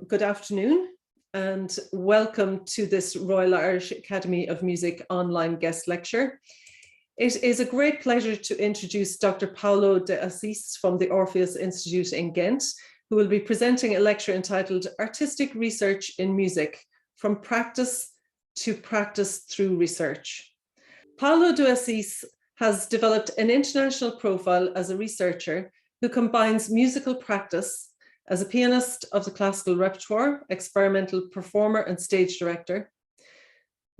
Good afternoon and welcome to this Royal Irish Academy of Music online guest lecture. It is a great pleasure to introduce Dr. Paulo de Assis from the Orpheus Institute in Ghent, who will be presenting a lecture entitled Artistic Research in Music, from Practice to Practice Through Research. Paulo de Assis has developed an international profile as a researcher who combines musical practice as a pianist of the classical repertoire, experimental performer and stage director,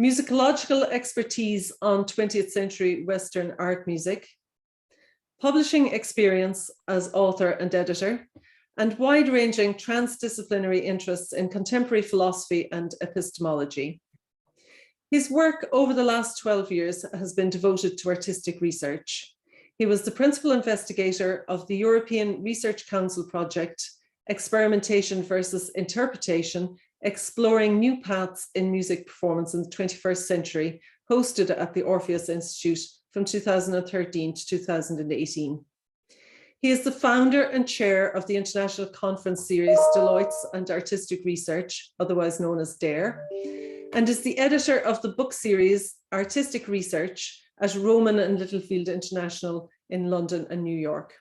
musicological expertise on 20th century Western art music, publishing experience as author and editor, and wide-ranging transdisciplinary interests in contemporary philosophy and epistemology. His work over the last 12 years has been devoted to artistic research. He was the principal investigator of the European Research Council project, Experimentation versus Interpretation, Exploring New Paths in Music Performance in the 21st Century, hosted at the Orpheus Institute from 2013 to 2018. He is the founder and chair of the international conference series Deloitte's and Artistic Research, otherwise known as DARE, and is the editor of the book series Artistic Research at Rowman and Littlefield International in London and New York.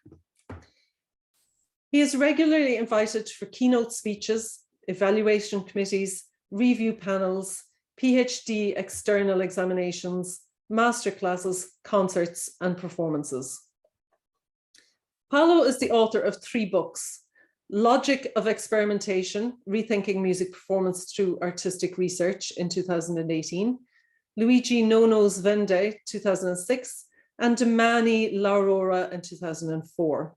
He is regularly invited for keynote speeches, evaluation committees, review panels, PhD external examinations, masterclasses, concerts, and performances. Paulo is the author of 3 books: Logic of Experimentation, Rethinking Music Performance Through Artistic Research in 2018, Luigi Nono's Vende, 2006, and Domani L'Aurora in 2004.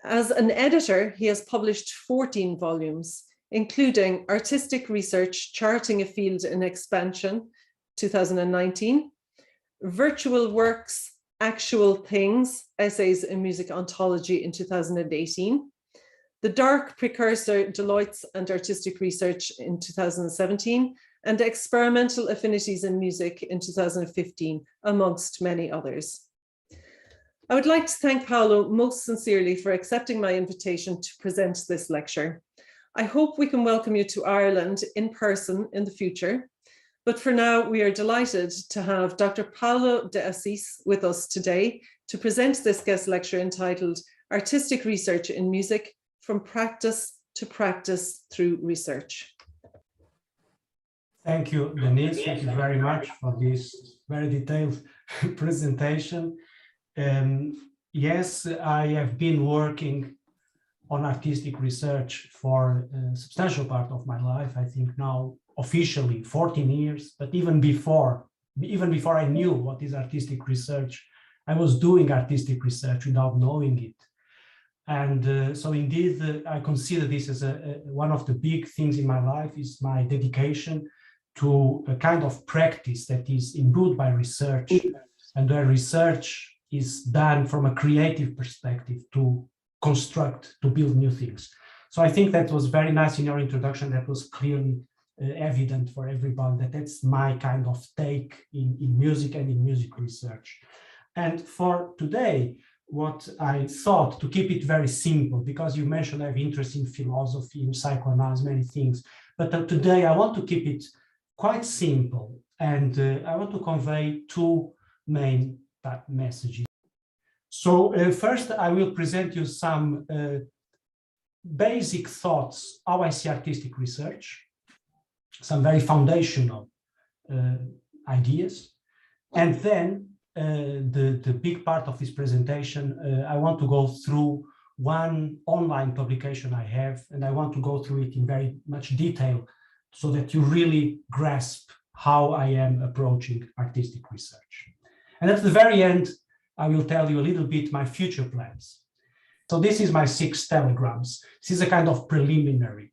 As an editor, he has published 14 volumes, including Artistic Research, Charting a Field in Expansion, 2019, Virtual Works, Actual Things, Essays in Music Ontology in 2018, The Dark Precursor, Deloitte's and Artistic Research in 2017, and Experimental Affinities in Music in 2015, amongst many others. I would like to thank Paulo most sincerely for accepting my invitation to present this lecture. I hope we can welcome you to Ireland in person in the future, but for now we are delighted to have Dr. Paulo de Assis with us today to present this guest lecture entitled Artistic Research in Music, from Practice to Practice Through Research. Thank you, Denise. Thank you very much for this very detailed presentation. Yes, I have been working on artistic research for a substantial part of my life. I think now officially 14 years, but even before I knew what is artistic research, I was doing artistic research without knowing it. And so indeed, I consider this as one of the big things in my life is my dedication to a kind of practice that is imbued by research, and where research is done from a creative perspective to construct, to build new things. So I think that was very nice in your introduction. That was clearly evident for everybody that that's my kind of take in music and in music research. And for today, what I thought to keep it very simple, because you mentioned I have interest in philosophy, in psychoanalysis, many things, but today I want to keep it quite simple, and I want to convey 2 main messages. So first, I will present you some basic thoughts, how I see artistic research, some very foundational ideas. And then the big part of this presentation, I want to go through one online publication I have, and I want to go through it in very much detail so that you really grasp how I am approaching artistic research. And at the very end, I will tell you a little bit my future plans. So this is my 6 telegrams. This is a kind of preliminary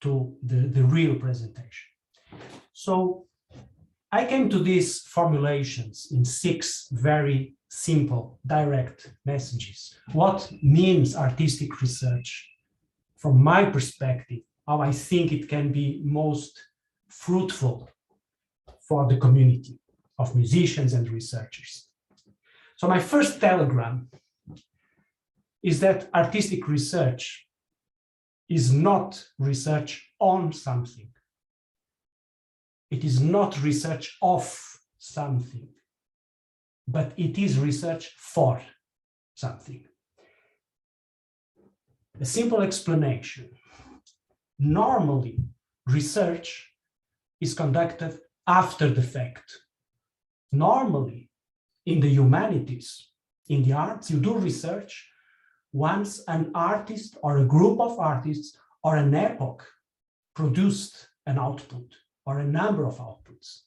to the real presentation. So I came to these formulations in 6 very simple, direct messages. What means artistic research from my perspective, how I think it can be most fruitful for the community of musicians and researchers. So my first telegram is that artistic research is not research on something. It is not research of something, but it is research for something. A simple explanation. Normally, research is conducted after the fact. Normally, in the humanities, in the arts, you do research once an artist or a group of artists or an epoch produced an output or a number of outputs.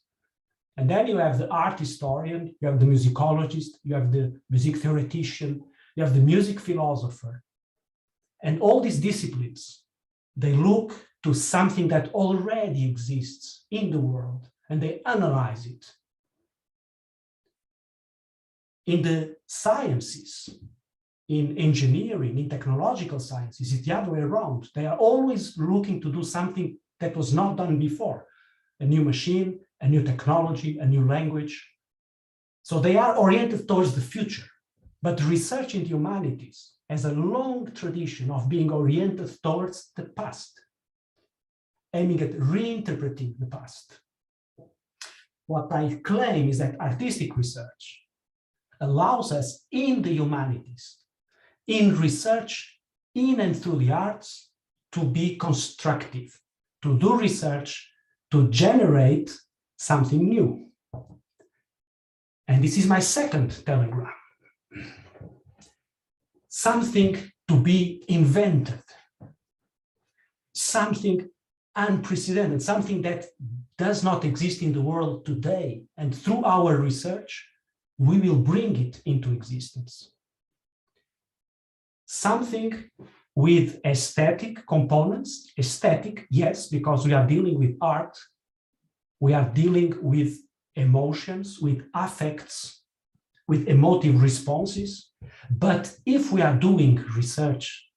And then you have the art historian, you have the musicologist, you have the music theoretician, you have the music philosopher. And all these disciplines, they look to something that already exists in the world and they analyze it. In the sciences, in engineering, in technological sciences, it's the other way around. They are always looking to do something that was not done before. A new machine, a new technology, a new language. So they are oriented towards the future. But research in the humanities has a long tradition of being oriented towards the past, aiming at reinterpreting the past. What I claim is that artistic research allows us in the humanities, in research, in and through the arts, to be constructive, to do research, to generate something new. And this is my second telegram. Something to be invented, something unprecedented, something that does not exist in the world today. And through our research, we will bring it into existence. Something with aesthetic components, aesthetic, yes, because we are dealing with art, we are dealing with emotions, with affects, with emotive responses. But if we are doing research,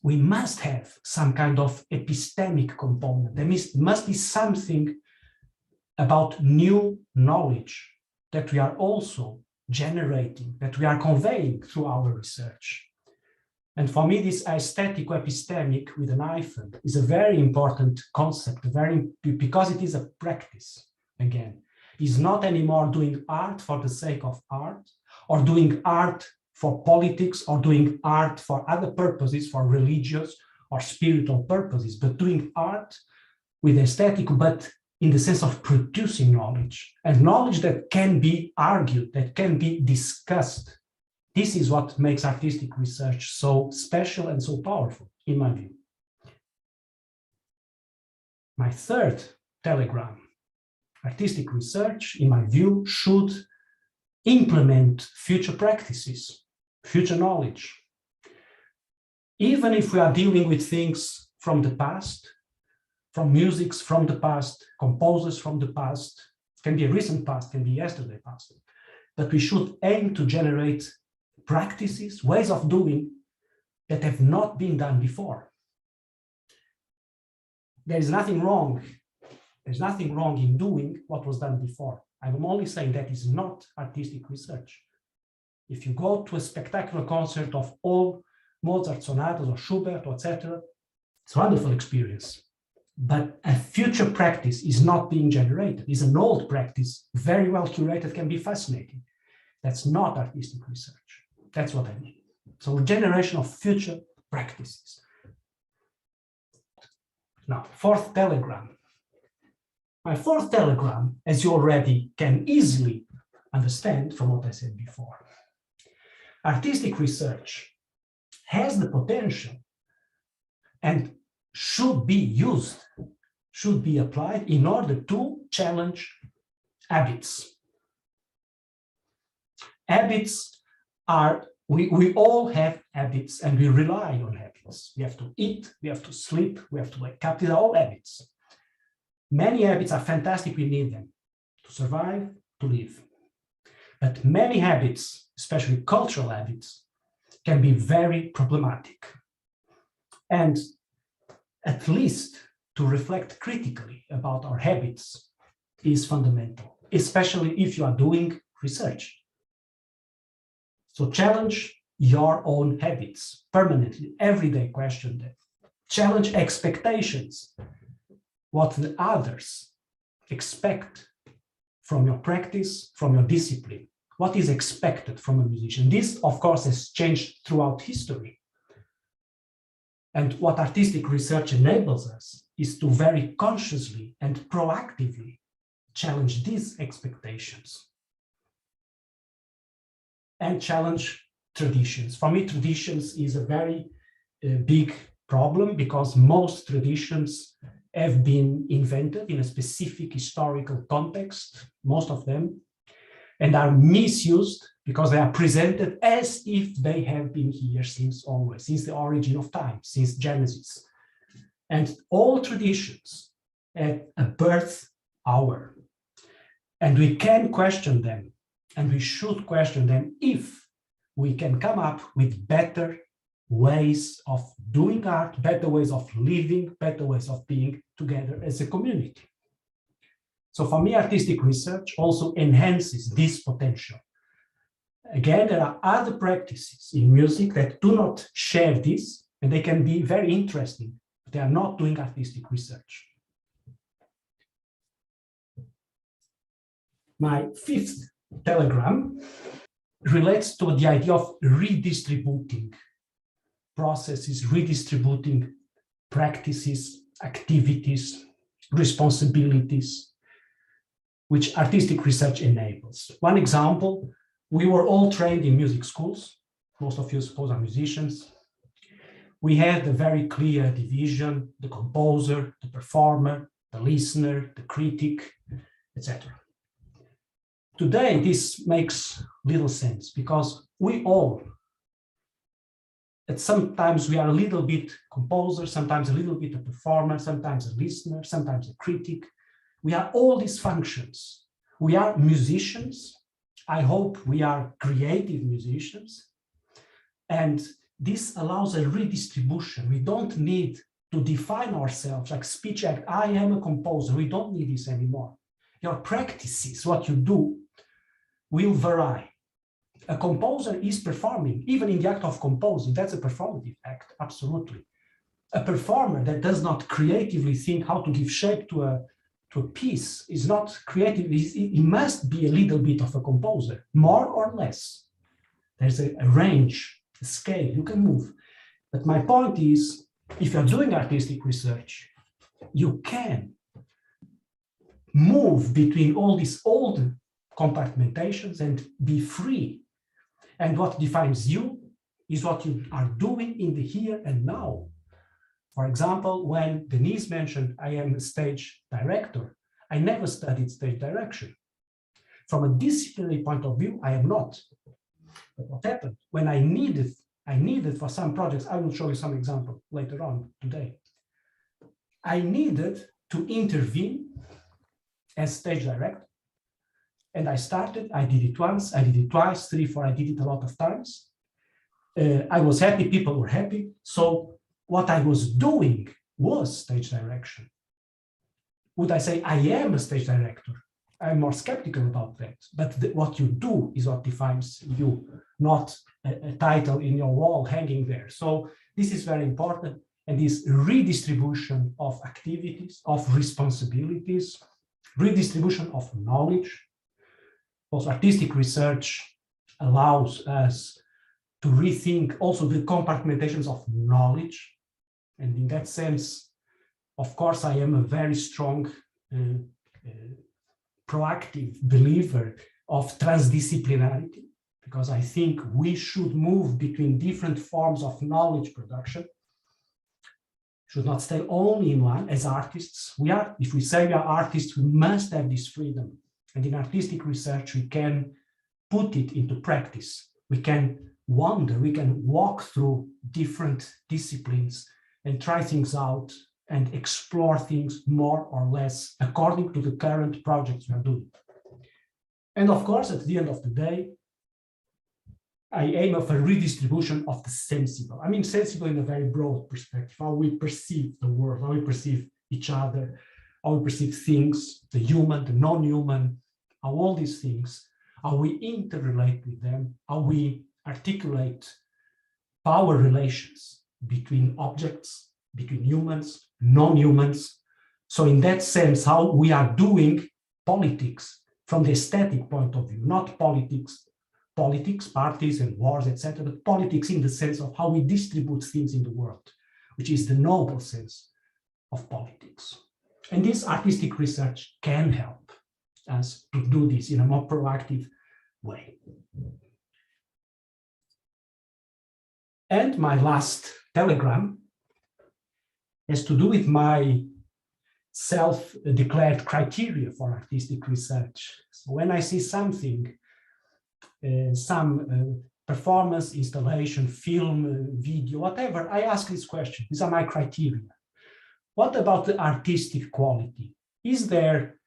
we must have some kind of epistemic component. There must be something about new knowledge that we are also generating, that we are conveying through our research. And for me, this aesthetic epistemic with an hyphen is a very important concept, because it is a practice, again. It's not anymore doing art for the sake of art, or doing art for politics, or doing art for other purposes, for religious or spiritual purposes, but doing art with aesthetic, but in the sense of producing knowledge, and knowledge that can be argued, that can be discussed. This is what makes artistic research so special and so powerful, in my view. My third telegram: artistic research, in my view, should implement future practices, future knowledge. Even if we are dealing with things from the past, from musics from the past, composers from the past, can be a recent past, can be yesterday past, but we should aim to generate practices, ways of doing that have not been done before. There is nothing wrong. There's nothing wrong in doing what was done before. I'm only saying that is not artistic research. If you go to a spectacular concert of all Mozart sonatas or Schubert, etc., it's a wonderful experience. But a future practice is not being generated. It's an old practice, very well curated, can be fascinating. That's not artistic research. That's what I mean. So a generation of future practices. Now, fourth telegram. My fourth telegram, as you already can easily understand from what I said before, artistic research has the potential and should be used, should be applied in order to challenge habits. Habits are, we all have habits and we rely on habits. We have to eat, we have to sleep, we have to wake up. These are all habits. Many habits are fantastic, we need them to survive, to live. But many habits, especially cultural habits, can be very problematic. And at least to reflect critically about our habits is fundamental, especially if you are doing research. So challenge your own habits permanently, every day question them. challenge expectations, what the others expect from your practice, from your discipline, what is expected from a musician. This, of course, has changed throughout history. And what artistic research enables us is to very consciously and proactively challenge these expectations and challenge traditions. For me, traditions is a very big problem because most traditions have been invented in a specific historical context, most of them, and are misused because they are presented as if they have been here since always, since the origin of time, since Genesis. And all traditions have a birth hour. And we can question them, and we should question them if we can come up with better ways of doing art, better ways of living, better ways of being together as a community. So for me, artistic research also enhances this potential. Again, there are other practices in music that do not share this, and they can be very interesting, but they are not doing artistic research. My fifth telegram relates to the idea of redistributing processes, redistributing practices, activities, responsibilities, which artistic research enables. One example, we were all trained in music schools. Most of you, suppose, are musicians. We had a very clear division: the composer, the performer, the listener, the critic, etc. Today, this makes little sense because we all, sometimes we are a little bit composer, sometimes a little bit a performer, sometimes a listener, sometimes a critic. We are all these functions. We are musicians. I hope we are creative musicians. And this allows a redistribution. We don't need to define ourselves like speech act. I am a composer. We don't need this anymore. Your practices, what you do, will vary. A composer is performing, even in the act of composing. That's a performative act, absolutely. A performer that does not creatively think how to give shape to a piece is not creative. He must be a little bit of a composer, more or less. There's a range, a scale you can move. But my point is, if you're doing artistic research, you can move between all these old compartmentations and be free. And what defines you is what you are doing in the here and now. For example, when Denise mentioned I am a stage director, I never studied stage direction. From a disciplinary point of view, I am not. But what happened? When I needed for some projects, I will show you some example later on today. I needed to intervene as stage director. And I did it once, I did it twice, 3, 4, I did it a lot of times. I was happy, people were happy. So what I was doing was stage direction. Would I say I am a stage director? I'm more skeptical about that. But what you do is what defines you, not a title in your wall hanging there. So this is very important. And this redistribution of activities, of responsibilities, redistribution of knowledge. Also, artistic research allows us to rethink also the compartmentations of knowledge. And in that sense, of course, I am a very strong proactive believer of transdisciplinarity, because I think we should move between different forms of knowledge production. Should not stay only in one. As artists, if we say we are artists, we must have this freedom. And in artistic research, we can put it into practice. We can wander, we can walk through different disciplines and try things out and explore things more or less according to the current projects we are doing. And of course, at the end of the day, I aim of a redistribution of the sensible. I mean, sensible in a very broad perspective, how we perceive the world, how we perceive each other, how we perceive things, the human, the non-human, how all these things, how we interrelate with them, how we articulate power relations between objects, between humans, non-humans. So in that sense, how we are doing politics from the aesthetic point of view, not politics, parties and wars, etc., but politics in the sense of how we distribute things in the world, which is the noble sense of politics. And this artistic research can help us to do this in a more proactive way. And my last telegram has to do with my self-declared criteria for artistic research. So when I see something, some performance, installation, film, video, whatever, I ask this question. These are my criteria. What about the artistic quality? Is there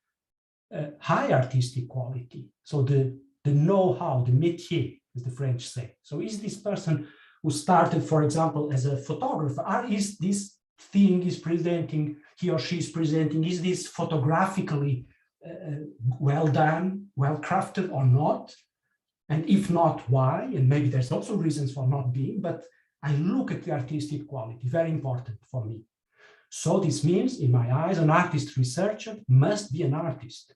high artistic quality? So the know-how, the métier, as the French say. So is this person who started, for example, as a photographer, is this thing is presenting, he or she is presenting, is this photographically well done, well crafted or not? And if not, why? And maybe there's also reasons for not being, but I look at the artistic quality, very important for me. So this means, in my eyes, an artist researcher must be an artist.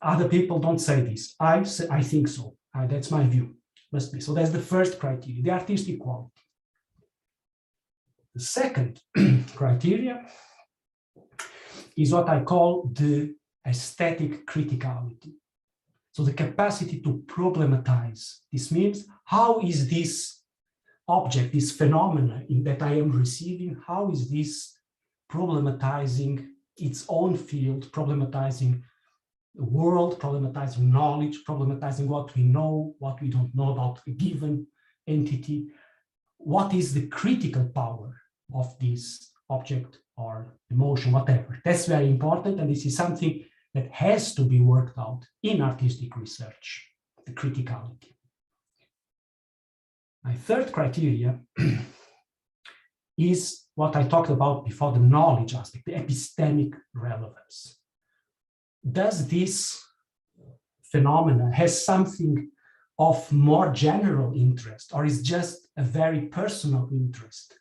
Other people don't say this. I think so. That's my view. Must be. So that's the first criteria, the artistic quality. The second criteria is what I call the aesthetic criticality. So the capacity to problematize. This means, how is this object, this phenomena that I am receiving, how is this problematizing its own field, problematizing the world, problematizing knowledge, problematizing what we know, what we don't know about a given entity. What is the critical power of this object or emotion, whatever? That's very important, and this is something that has to be worked out in artistic research, the criticality. My third criteria is what I talked about before, the knowledge aspect, the epistemic relevance. Does this phenomena has something of more general interest, or is just a very personal interest?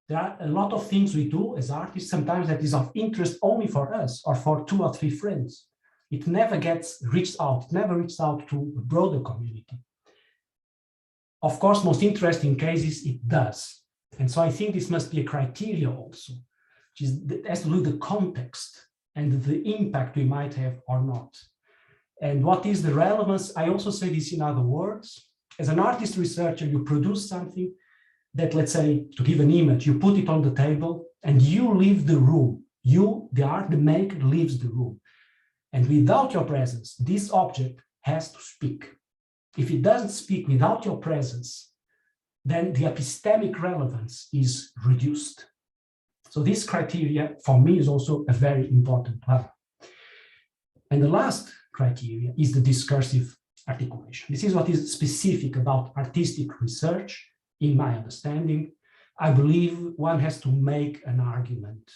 There are a lot of things we do as artists sometimes that is of interest only for us or for 2 or 3 friends. It never gets reached out, it never reaches out to a broader community. Of course, most interesting cases, it does. And so I think this must be a criteria also, which has to do with the context and the impact we might have or not. And what is the relevance? I also say this in other words. As an artist researcher, you produce something that, let's say, to give an image, you put it on the table and you leave the room. You, the maker, leaves the room. And without your presence, this object has to speak. If it doesn't speak without your presence, then the epistemic relevance is reduced. So this criteria, for me, is also a very important one. And the last criteria is the discursive articulation. This is what is specific about artistic research. In my understanding, I believe one has to make an argument.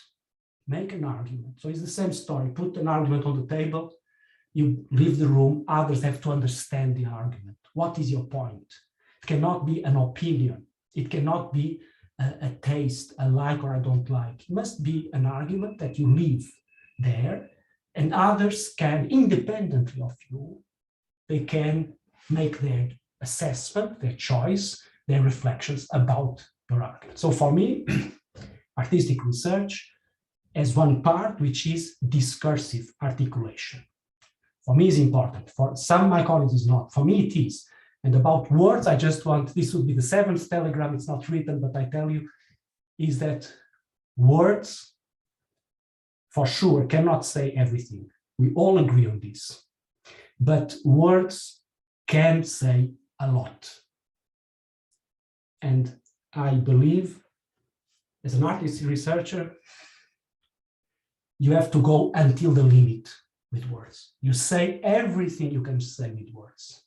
Make an argument. So it's the same story. Put an argument on the table, you leave the room, others have to understand the argument. What is your point? It cannot be an opinion. It cannot be a taste, a like or I don't like. It must be an argument that you leave there, and others can, independently of you, they can make their assessment, their choice, their reflections about your argument. So for me, artistic research has one part, which is discursive articulation. For me, it's important. For some of my colleagues, it's not. For me, it is. And about words, I just want, this would be the 7th telegram, it's not written, but I tell you, is that words, for sure, cannot say everything. We all agree on this. But words can say a lot. And I believe, as an artist researcher, you have to go until the limit with words. You say everything you can say with words.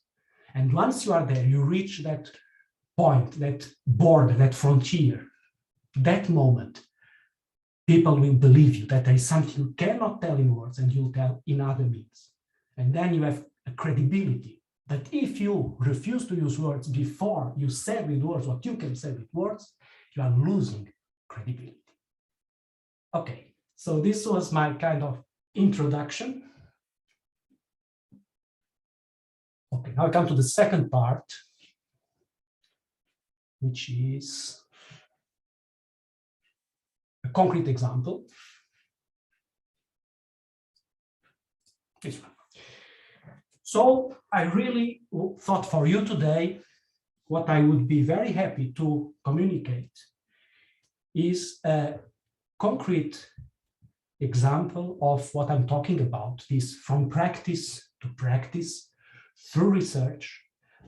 And once you are there, you reach that point, that border, that frontier, that moment, people will believe you, that there is something you cannot tell in words and you'll tell in other means. And then you have a credibility. But if you refuse to use words before you say with words what you can say with words, you are losing credibility. Okay, so this was my kind of introduction. Okay, now I come to the second part, which is a concrete example. This one. So I really thought for you today, what I would be very happy to communicate is a concrete example of what I'm talking about, this from practice to practice through research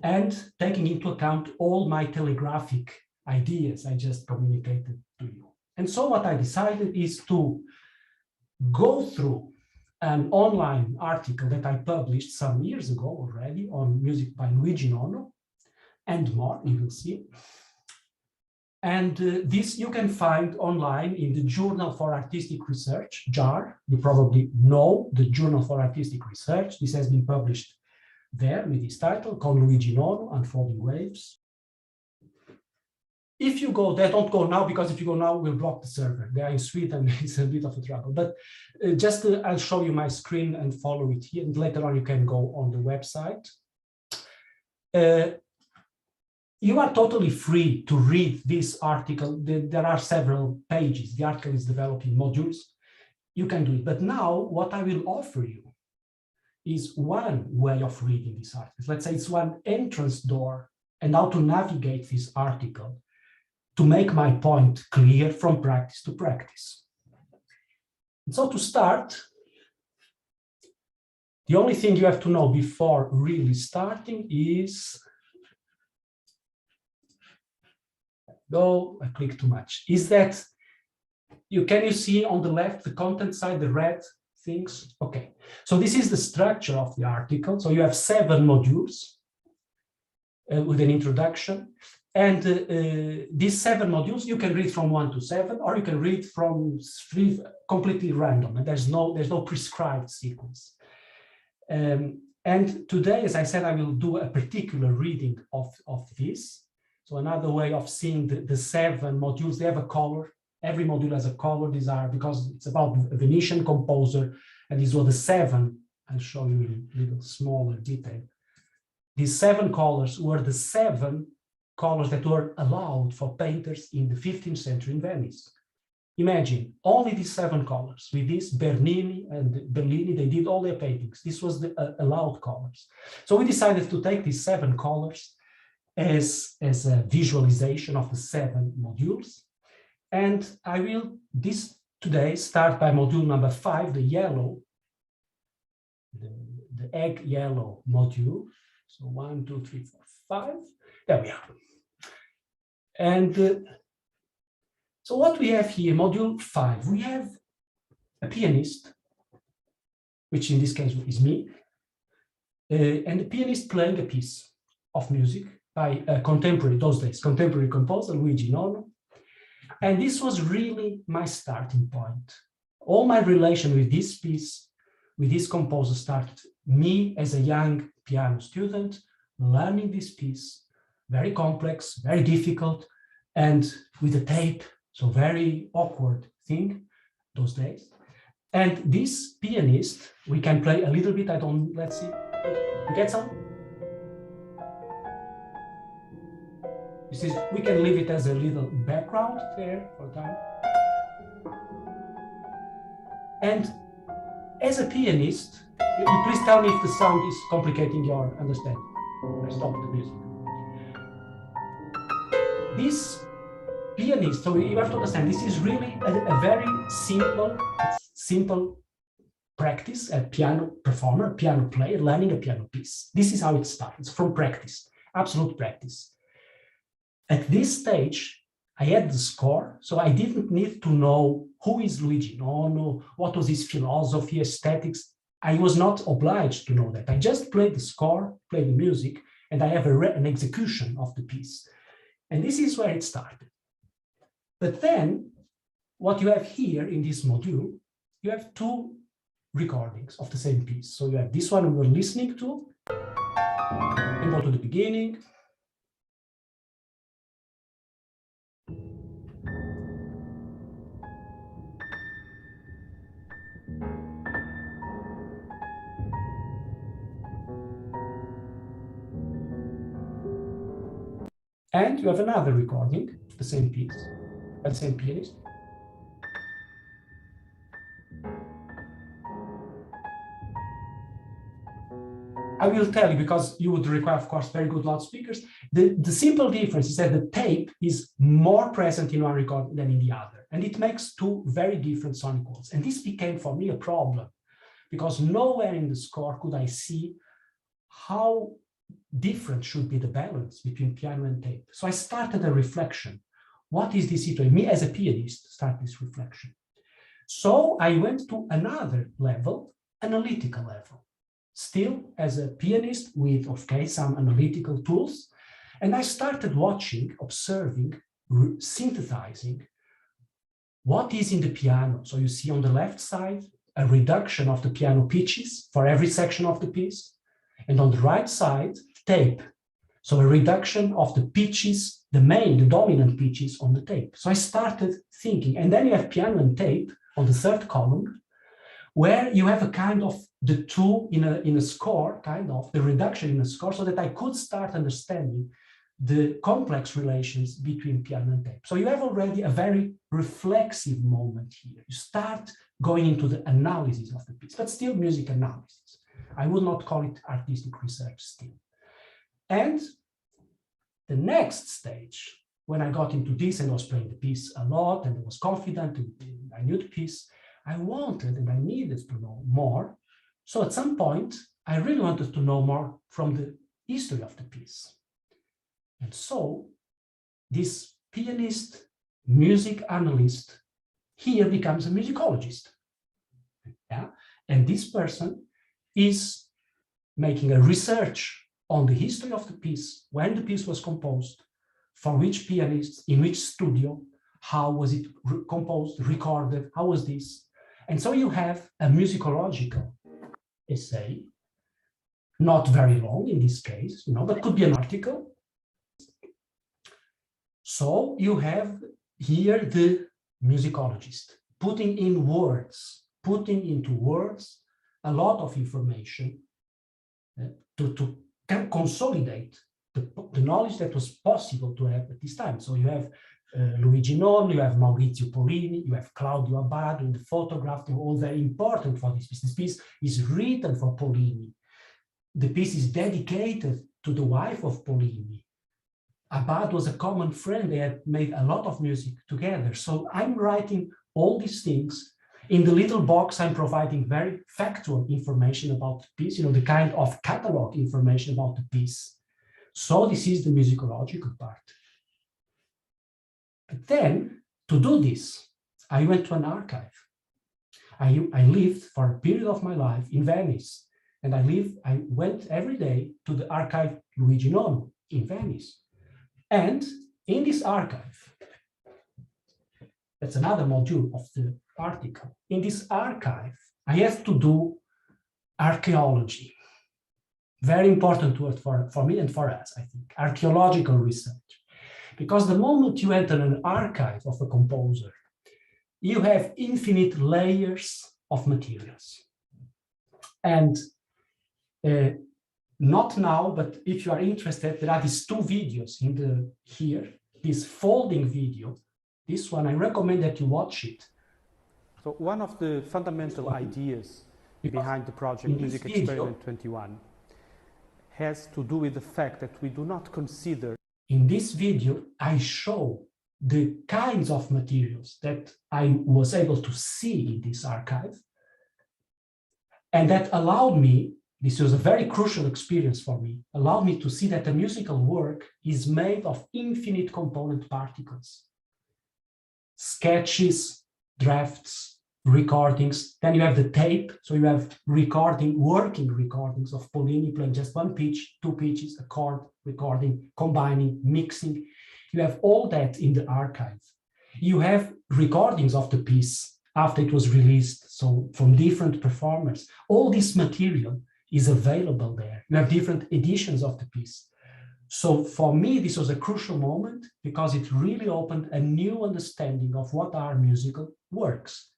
and taking into account all my telegraphic ideas I just communicated to you. And so what I decided is to go through an online article that I published some years ago already on music by Luigi Nono and more, you will see. And this you can find online in the Journal for Artistic Research, JAR. You probably know the Journal for Artistic Research. This has been published there with this title called Luigi Nono, Unfolding Waves. If you go there, don't go now, because if you go now, we'll block the server. They are in Sweden, it's a bit of a trouble. But I'll show you my screen and follow it here. And later on, you can go on the website. You are totally free to read this article. There are several pages. The article is developed in modules. You can do it. But now what I will offer you is one way of reading this article. Let's say it's one entrance door and how to navigate this article to make my point clear from practice to practice. And so to start, the only thing you have to know before really starting is, I click too much, is that can you see on the left, the content side, the red things? Okay, so this is the structure of the article. So you have 7 modules with an introduction. And these 7 modules, you can read from 1 to 7, or you can read from 3, completely random, and there's no prescribed sequence. And today, as I said, I will do a particular reading of this. So another way of seeing the 7 modules, they have a color. Every module has a color. These are, because it's about a Venetian composer, and these were the 7. I'll show you in a little smaller detail. These 7 colors were the 7 colors that were allowed for painters in the 15th century in Venice. Imagine, only these 7 colors. With this, Bernini and Bellini, they did all their paintings. This was the allowed colors. So we decided to take these 7 colors as a visualization of the 7 modules. And I will today start by module number 5, the yellow, the egg yellow module. So 1, 2, 3, 4, 5. There we are. And so what we have here, module 5, we have a pianist, which in this case is me, and the pianist playing a piece of music by a contemporary, those days, contemporary composer, Luigi Nono. And this was really my starting point. All my relation with this piece, with this composer, started me as a young piano student, learning this piece, very complex, very difficult, and with a tape, so very awkward thing those days. And this pianist, we can play a little bit, let's see, you get some? We can leave it as a little background there for time. And as a pianist, you please tell me if the sound is complicating your understanding. I stop the music. This pianist, so you have to understand, this is really a very simple practice, a piano performer, a piano player, learning a piano piece. This is how it starts, from practice, absolute practice. At this stage, I had the score, so I didn't need to know who is Luigi Nono, what was his philosophy, aesthetics. I was not obliged to know that. I just played the score, played the music, and I have an execution of the piece. And this is where it started. But then, what you have here in this module, you have 2 recordings of the same piece. So you have this one we were listening to, and go to the beginning. And you have another recording, the same piece, by the same pianist. I will tell you, because you would require, of course, very good loudspeakers. The simple difference is that the tape is more present in one recording than in the other. And it makes two very different sonic worlds. And this became for me a problem, because nowhere in the score could I see how different should be the balance between piano and tape. So I started a reflection. What is this situation? Me as a pianist start this reflection. So I went to another level, analytical level. Still as a pianist with, okay, some analytical tools. And I started watching, observing, synthesizing what is in the piano. So you see on the left side, a reduction of the piano pitches for every section of the piece. And on the right side, tape. So a reduction of the pitches, the dominant pitches on the tape. So I started thinking, and then you have piano and tape on the third column, where you have a kind of the two in a score, kind of the reduction in a score, so that I could start understanding the complex relations between piano and tape. So you have already a very reflexive moment here. You start going into the analysis of the piece, but still music analysis. I would not call it artistic research still. And the next stage, when I got into this and was playing the piece a lot and I was confident and I knew the piece, I wanted and I needed to know more. So at some point, I really wanted to know more from the history of the piece. And so this pianist, music analyst, here becomes a musicologist. Yeah? And this person is making a research on the history of the piece, when the piece was composed, for which pianists, in which studio, how was it composed, recorded, how was this? And so you have a musicological essay, not very long in this case, but could be an article. So you have here the musicologist putting in words, putting into words a lot of information to consolidate the knowledge that was possible to have at this time. So you have Luigi Nono, you have Maurizio Pollini, you have Claudio Abbado in the photograph. They're all very important for this piece. This piece is written for Pollini. The piece is dedicated to the wife of Pollini. Abbado was a common friend. They had made a lot of music together. So I'm writing all these things. In the little box, I'm providing very factual information about the piece, the kind of catalog information about the piece. So this is the musicological part. But then, to do this, I went to an archive. I lived for a period of my life in Venice, and I went every day to the archive Luigi Nono in Venice. And in this archive, that's another module of the article. In this archive, I have to do archaeology. Very important word for me and for us, I think, archaeological research. Because the moment you enter an archive of a composer, you have infinite layers of materials. And not now, but if you are interested, there are these two videos here, this folding video. This one, I recommend that you watch it. So one of the fundamental ideas behind the project Music Experiment 21 has to do with the fact that we do not consider. In this video, I show the kinds of materials that I was able to see in this archive. And that allowed me, this was a very crucial experience for me, allowed me to see that the musical work is made of infinite component particles. Sketches, drafts, recordings. Then you have the tape. So you have working recordings of Pollini playing just one pitch, two pitches, a chord, recording, combining, mixing. You have all that in the archive. You have recordings of the piece after it was released, so from different performers. All this material is available there. You have different editions of the piece. So for me, this was a crucial moment because it really opened a new understanding of what are musical works,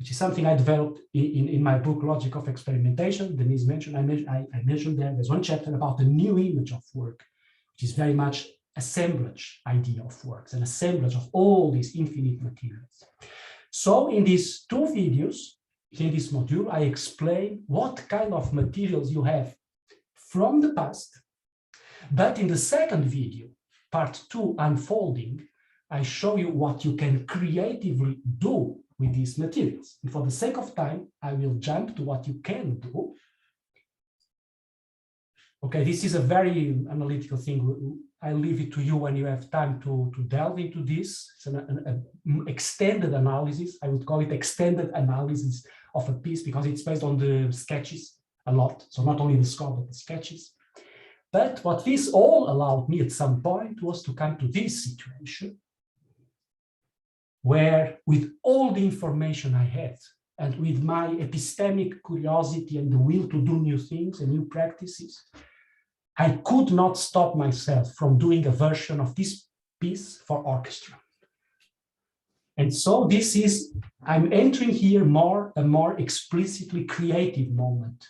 which is something I developed in my book, Logic of Experimentation. Denise mentioned, I mentioned there's one chapter about the new image of work, which is very much assemblage idea of works, an assemblage of all these infinite materials. So in these two videos, in this module, I explain what kind of materials you have from the past. But in the second video, part 2, unfolding, I show you what you can creatively do with these materials. And for the sake of time, I will jump to what you can do. Okay, this is a very analytical thing. I leave it to you when you have time to delve into this. It's an extended analysis. I would call it extended analysis of a piece because it's based on the sketches a lot. So not only the score, but the sketches. But what this all allowed me at some point was to come to this situation where with all the information I had and with my epistemic curiosity and the will to do new things and new practices, I could not stop myself from doing a version of this piece for orchestra. And so this is, I'm entering here a more explicitly creative moment.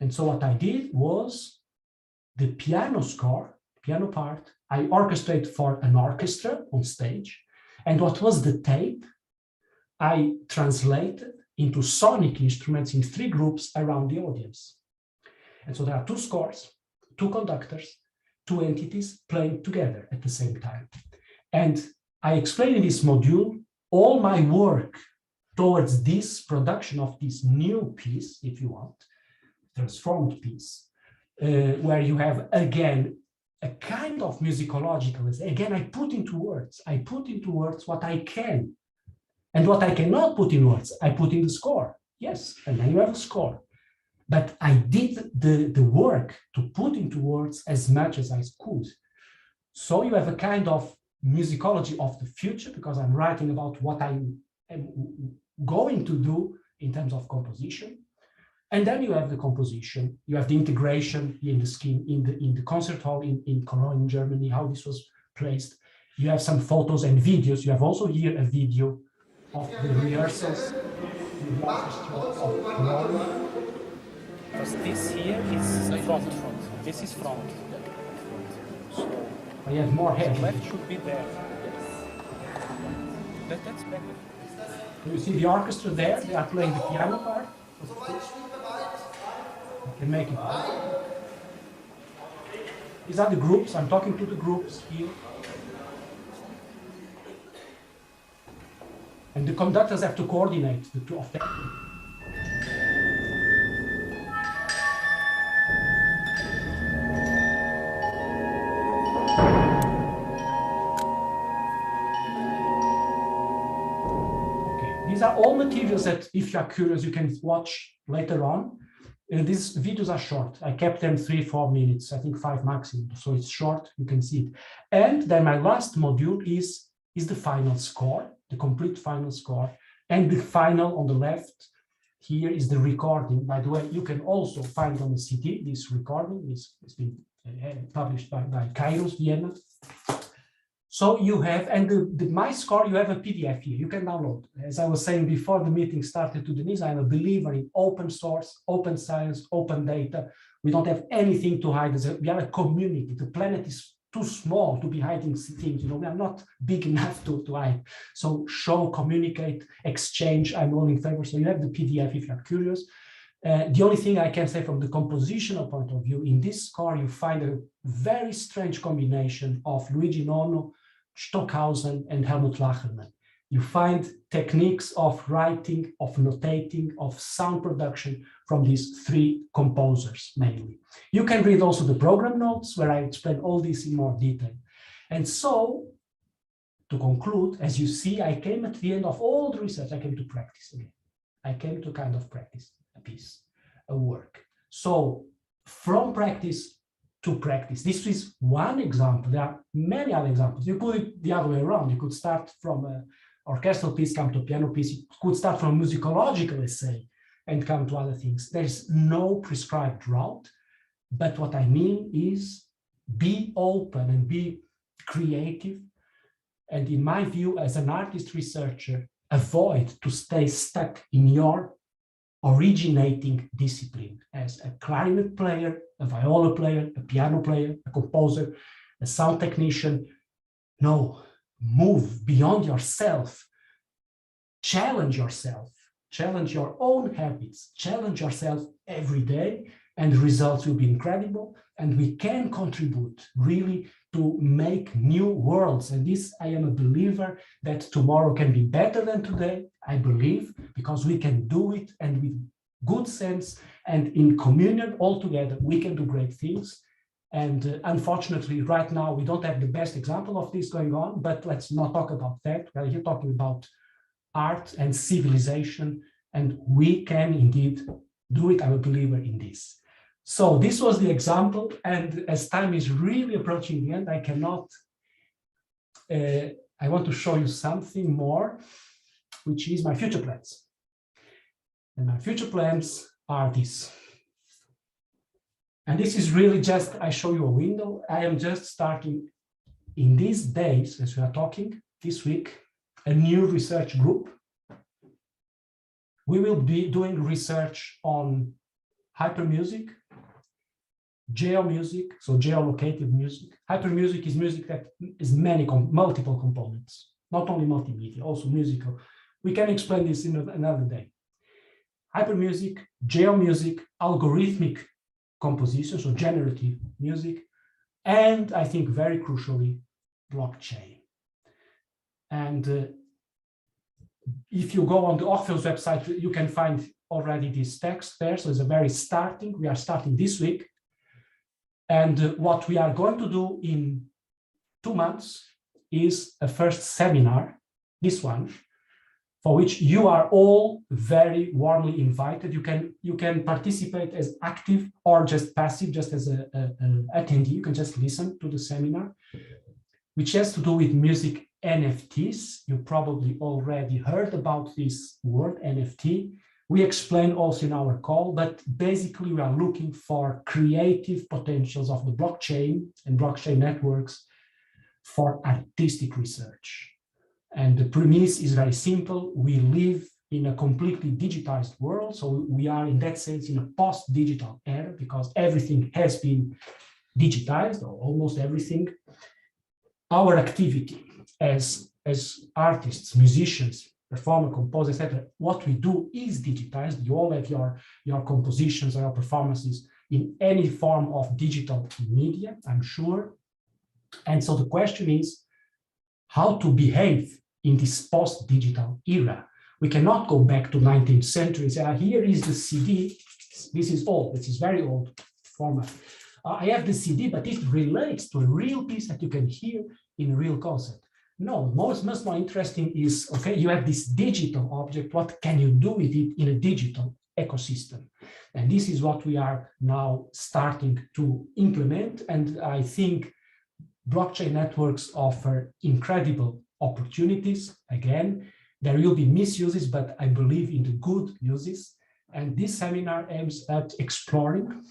And so what I did was the piano score, piano part, I orchestrated for an orchestra on stage. And what was the tape, I translated into sonic instruments in 3 groups around the audience. And so there are 2 scores, 2 conductors, 2 entities playing together at the same time. And I explain in this module all my work towards this production of this new piece, if you want, transformed piece, where you have, again, a kind of musicological, again, I put into words what I can. And what I cannot put in words, I put in the score. Yes, and then you have a score. But I did the work to put into words as much as I could. So you have a kind of musicology of the future, because I'm writing about what I am going to do in terms of composition. And then you have the composition, you have the integration in the scheme, in the concert hall in Cologne, in Germany, how this was placed. You have some photos and videos. You have also here a video of the rehearsals in the orchestra of Cologne. Because this here is front. This is front. So I have more head. left should be there. That's better. You see the orchestra there, they are playing the piano part. I can make it. These are the groups, I'm talking to the groups here. And the conductors have to coordinate the 2 of them. These are all materials that, if you are curious, you can watch later on. These videos are short. I kept them 3-4 minutes, I think 5 maximum. So it's short, you can see it. And then my last module is the final score, the complete final score. And the final on the left here is the recording. By the way, you can also find on the CD this recording. It's been published by Kairos, Vienna. So you have, and my score, you have a PDF here, you can download. As I was saying before the meeting started to Denise, I'm a believer in open source, open science, open data. We don't have anything to hide. We are a community. The planet is too small to be hiding things. You know, we are not big enough to hide. So show, communicate, exchange, I'm all in favor. So you have the PDF if you're curious. The only thing I can say from the compositional point of view, in this score, you find a very strange combination of Luigi Nono, Stockhausen, and Helmut Lachermann. You find techniques of writing, of notating, of sound production from these 3 composers mainly. You can read also the program notes where I explain all this in more detail. And so, to conclude, as you see, I came at the end of all the research, I came to practice again. I came to kind of practice a piece, a work. So, from practice to practice. This is one example. There are many other examples. You put it the other way around. You could start from an orchestral piece, come to a piano piece. You could start from a musicological essay and come to other things. There's no prescribed route. But what I mean is be open and be creative. And in my view, as an artist researcher, avoid to stay stuck in your originating discipline as a clarinet player, a viola player, a piano player, a composer, a sound technician. No, move beyond yourself. Challenge yourself. Challenge your own habits. Challenge yourself every day, and the results will be incredible. And we can contribute really to make new worlds. And this, I am a believer that tomorrow can be better than today. I believe, because we can do it, and with good sense and in communion all together, we can do great things. And unfortunately, right now, we don't have the best example of this going on, but let's not talk about that. We're here talking about art and civilization, and we can indeed do it. I'm a believer in this. So this was the example, and as time is really approaching the end, I cannot, I want to show you something more, which is my future plans. And my future plans are this. And this is really just, I show you a window. I am just starting in these days, as we are talking, this week, a new research group. We will be doing research on hypermusic, geomusic, so geolocated music. Hypermusic is music that is multiple components, not only multimedia, also musical. We can explain this in another day. Hypermusic, geomusic, algorithmic composition, so generative music, and I think very crucially, blockchain. And if you go on the Orpheus website, you can find already this text there. So it's a very starting, we are starting this week. And what we are going to do in 2 months is a first seminar, this one, for which you are all very warmly invited. You can participate as active or just passive, just as an attendee. You can just listen to the seminar, which has to do with music NFTs. You probably already heard about this word, NFT. We explain also in our call, but basically we are looking for creative potentials of the blockchain and blockchain networks for artistic research. And the premise is very simple. We live in a completely digitized world. So we are, in that sense, in a post-digital era, because everything has been digitized, or almost everything. Our activity as artists, musicians, performer, composer, etc., what we do is digitized. You all have your compositions or your performances in any form of digital media, I'm sure. And so the question is how to behave in this post-digital era. We cannot go back to 19th century and say, here is the CD. This is old, this is very old format. I have the CD, but it relates to a real piece that you can hear in a real concert. No, much more interesting is, okay, you have this digital object, what can you do with it in a digital ecosystem? And this is what we are now starting to implement. And I think blockchain networks offer incredible opportunities. Again, there will be misuses, but I believe in the good uses. And this seminar aims at exploring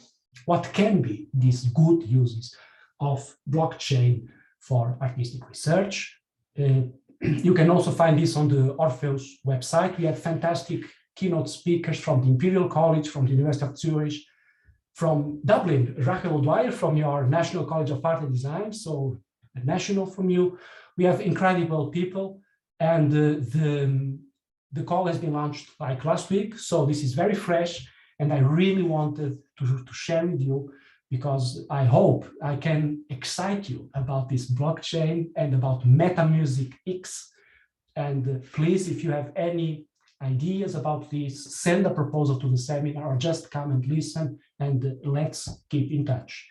what can be these good uses of blockchain for artistic research. You can also find this on the Orpheus website. We have fantastic keynote speakers from the Imperial College, from the University of Zurich, from Dublin, Rachel O'Dwyer from your National College of Art and Design, so a national from you. We have incredible people, and the call has been launched like last week, so this is very fresh, and I really wanted to share with you, because I hope I can excite you about this blockchain and about MetaMusic X. And please, if you have any ideas about this, send a proposal to the seminar or just come and listen, and let's keep in touch.